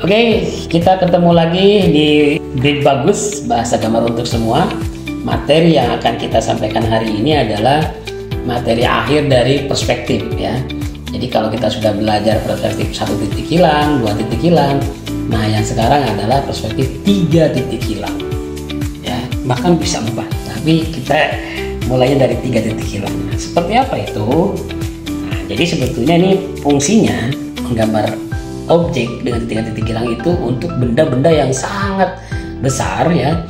Oke, kita ketemu lagi di Grid Bagus, bahasa gambar untuk semua. Materi yang akan kita sampaikan hari ini adalah materi akhir dari perspektif ya. Jadi kalau kita sudah belajar perspektif 1 titik hilang, 2 titik hilang, nah yang sekarang adalah perspektif 3 titik hilang ya, bahkan bisa 4, tapi kita mulainya dari 3 titik hilang. Nah, seperti apa itu? Nah, jadi sebetulnya ini fungsinya menggambar objek dengan 3 titik hilang itu untuk benda-benda yang sangat besar ya,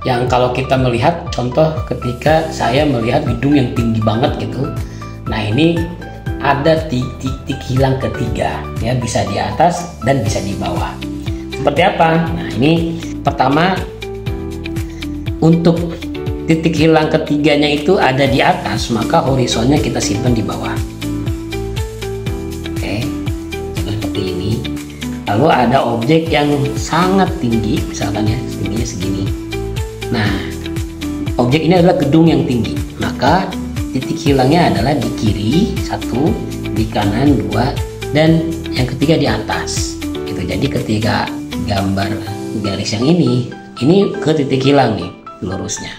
yang kalau kita melihat contoh ketika saya melihat gedung yang tinggi banget gitu, nah ini ada titik hilang ketiga ya, bisa di atas dan bisa di bawah. Seperti apa? Nah ini pertama, untuk titik hilang ketiganya itu ada di atas, maka horizonnya kita simpan di bawah. Lalu ada objek yang sangat tinggi, misalkan ya, tingginya segini. Nah, objek ini adalah gedung yang tinggi, maka titik hilangnya adalah di kiri 1, di kanan 2, dan yang ketiga di atas. Gitu. Jadi ketika gambar garis yang ini ke titik hilang nih, lurusnya.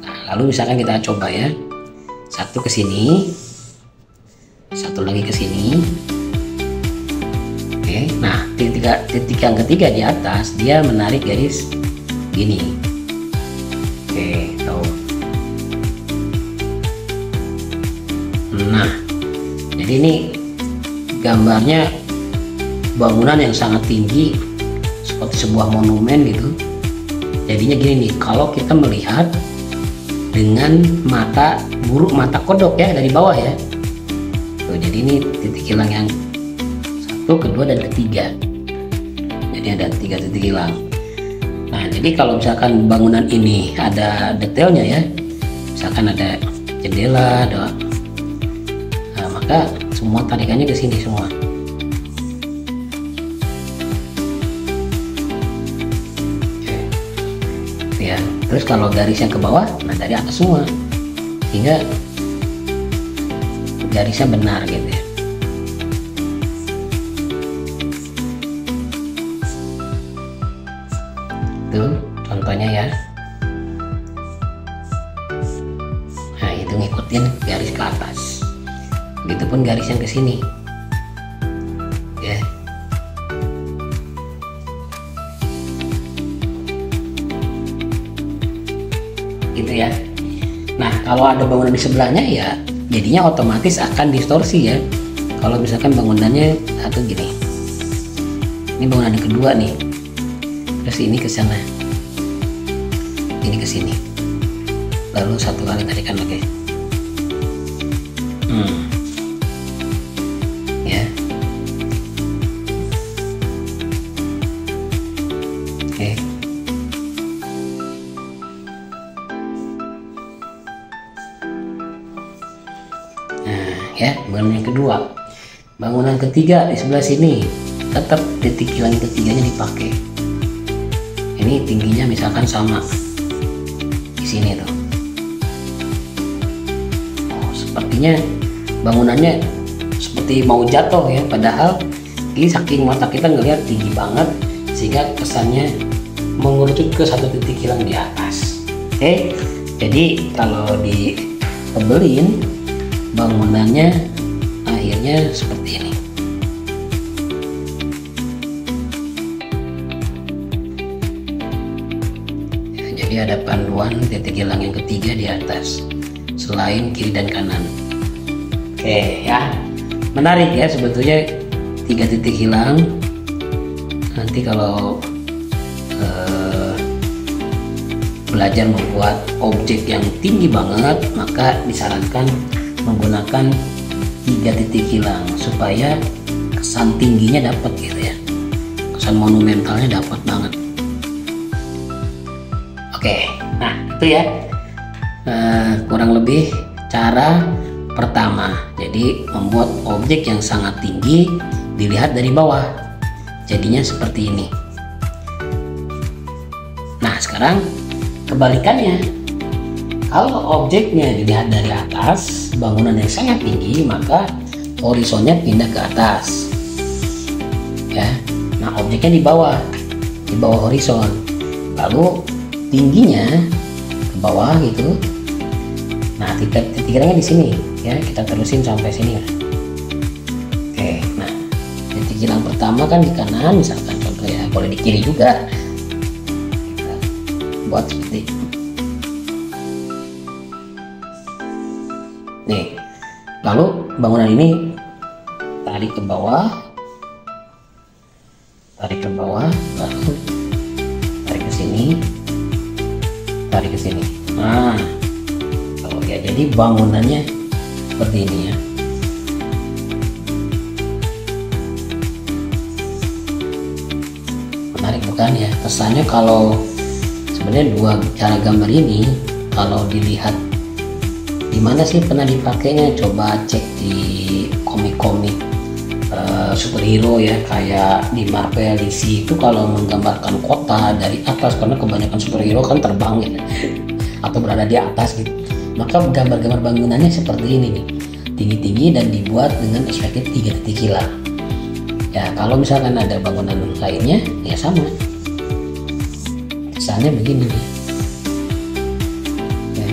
Nah, lalu misalkan kita coba ya, 1 ke sini, 1 lagi ke sini. Nah titik yang ketiga di atas dia menarik garis gini. Oke, tahu. Nah jadi ini gambarnya bangunan yang sangat tinggi seperti sebuah monumen gitu. Jadinya gini nih, kalau kita melihat dengan mata buruk, mata kodok ya, dari bawah ya. Tuh, jadi ini titik hilang yang 1, kedua, dan ketiga. Jadi ada 3 titik hilang. Nah jadi kalau misalkan bangunan ini ada detailnya ya, misalkan ada jendela, nah, maka semua tarikannya ke sini semua. Ya, terus kalau garis yang ke bawah, nah dari atas semua, sehingga garisnya benar gitu ya. Itu contohnya ya. Nah itu ngikutin garis ke atas, begitupun garis yang ke sini ya. Gitu ya. Nah kalau ada bangunan di sebelahnya ya jadinya otomatis akan distorsi ya. Kalau misalkan bangunannya satu gini, ini bangunan yang kedua nih, terus ini ke sana, ini ke sini, lalu 1 kali tarikan lagi. Ya. Oke. Nah, ya, bangunan yang kedua. Bangunan ketiga di sebelah sini, tetap titik hilang ketiganya dipakai. Ini tingginya misalkan sama di sini tuh. Oh, sepertinya bangunannya seperti mau jatuh ya, padahal ini saking mata kita ngelihat tinggi banget sehingga kesannya mengerucut ke 1 titik hilang di atas. Oke, jadi kalau ditebelin bangunannya akhirnya seperti ini. Ada panduan titik hilang yang ketiga di atas selain kiri dan kanan. Oke ya, menarik ya sebetulnya 3 titik hilang. Nanti kalau belajar membuat objek yang tinggi banget, maka disarankan menggunakan 3 titik hilang supaya kesan tingginya dapat gitu ya, kesan monumentalnya dapat banget. Oke, nah itu ya kurang lebih cara pertama. Jadi membuat objek yang sangat tinggi dilihat dari bawah, jadinya seperti ini. Nah sekarang kebalikannya, kalau objeknya dilihat dari atas, bangunan yang sangat tinggi, maka horizonnya pindah ke atas ya. Nah, objeknya di bawah horizon, lalu tingginya ke bawah gitu. Nah, titik hilangnya di sini ya, kita terusin sampai sini ya. Oke, nah titik hilang pertama kan di kanan misalkan contoh ya, boleh di kiri juga. Kita buat seperti nih. Lalu bangunan ini tarik ke bawah, lalu tarik ke sini, Nah, ya, jadi bangunannya seperti ini ya. Menarik bukan ya? Kesannya kalau sebenarnya dua cara gambar ini kalau dilihat di mana sih pernah dipakainya, coba cek di komik-komik superhero ya, kayak di Marvel, DC itu kalau menggambarkan kota dari atas, karena kebanyakan superhero kan terbang ya atau berada di atas gitu, maka gambar-gambar bangunannya seperti ini nih, tinggi-tinggi dan dibuat dengan perspektif 3 titik hilang ya. Kalau misalkan ada bangunan lainnya ya sama, kesannya begini nih ya.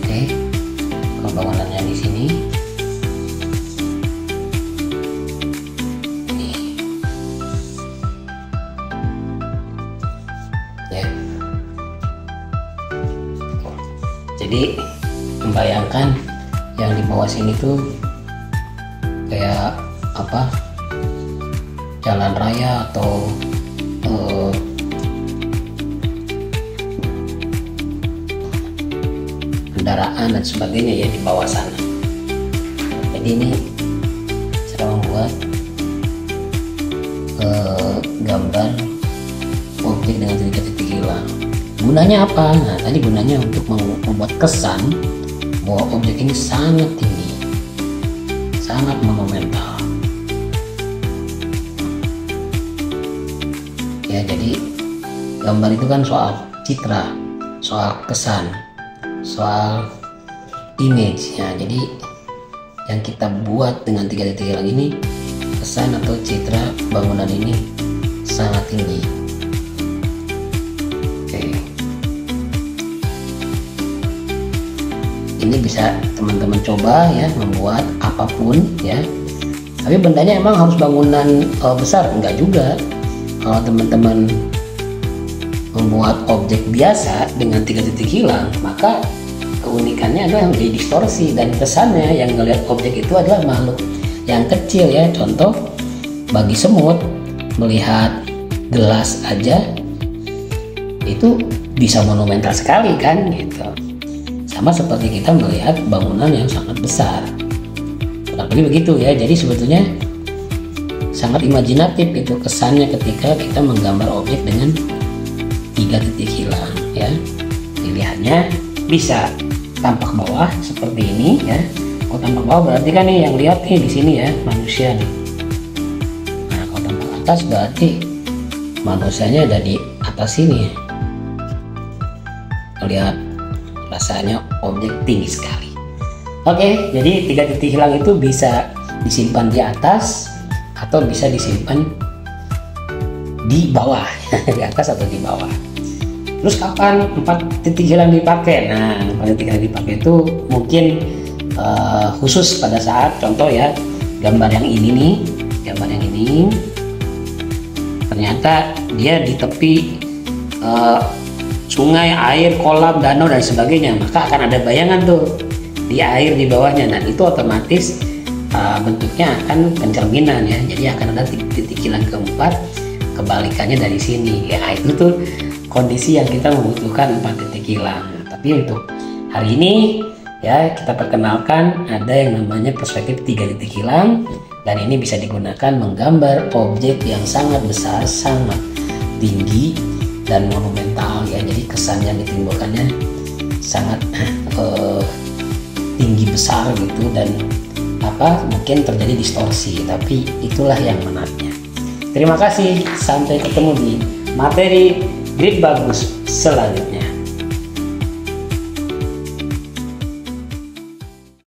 Oke, kalau bangunannya di sini ya. Jadi membayangkan yang di bawah sini tuh kayak apa, jalan raya atau kendaraan dan sebagainya ya di bawah sana. Jadi ini cara membuat gambar objek dengan titik hilang. Gunanya apa? Nah, tadi gunanya untuk membuat kesan bahwa objek ini sangat tinggi, sangat monumental ya. Jadi gambar itu kan soal citra, soal kesan, soal image ya. Jadi yang kita buat dengan 3 titik hilang ini, kesan atau citra bangunan ini sangat tinggi. Oke, ini bisa teman-teman coba ya, membuat apapun ya. Tapi bendanya emang harus bangunan besar? Enggak juga. Kalau teman-teman membuat objek biasa dengan 3 titik hilang, maka keunikannya adalah menjadi distorsi, dan kesannya yang ngelihat objek itu adalah makhluk yang kecil ya. Contoh, bagi semut melihat gelas aja itu bisa monumental sekali kan gitu. Sama seperti kita melihat bangunan yang sangat besar, kurang lebih begitu ya. Jadi sebetulnya sangat imajinatif itu kesannya ketika kita menggambar objek dengan 3 titik hilang ya. Pilihannya bisa tampak bawah seperti ini ya. Kalau tampak bawah berarti kan nih yang lihat nih di sini ya, manusia nih. Nah, kalau tampak atas berarti manusianya ada di atas sini ya. Lihat, rasanya objek tinggi sekali. Oke, jadi 3 titik hilang itu bisa disimpan di atas atau bisa disimpan di bawah di atas atau di bawah. Terus kapan 4 titik hilang dipakai? Nah, 4 titik hilang dipakai itu mungkin khusus pada saat contoh ya, gambar yang ini nih, gambar yang ini ternyata dia di tepi sungai, air, kolam, danau dan sebagainya, maka akan ada bayangan tuh di air di bawahnya, dan itu otomatis bentuknya akan pencerminan ya. Jadi akan ada titik hilang keempat, kebalikannya dari sini ya. Itu tuh kondisi yang kita membutuhkan 4 titik hilang. Tapi untuk hari ini ya, kita perkenalkan ada yang namanya perspektif 3 titik hilang, dan ini bisa digunakan menggambar objek yang sangat besar, sangat tinggi dan monumental ya. Jadi kesan yang ditimbulkannya sangat tinggi besar gitu, dan mungkin terjadi distorsi, tapi itulah yang menariknya. Terima kasih, sampai ketemu di materi Grid Bagus selanjutnya.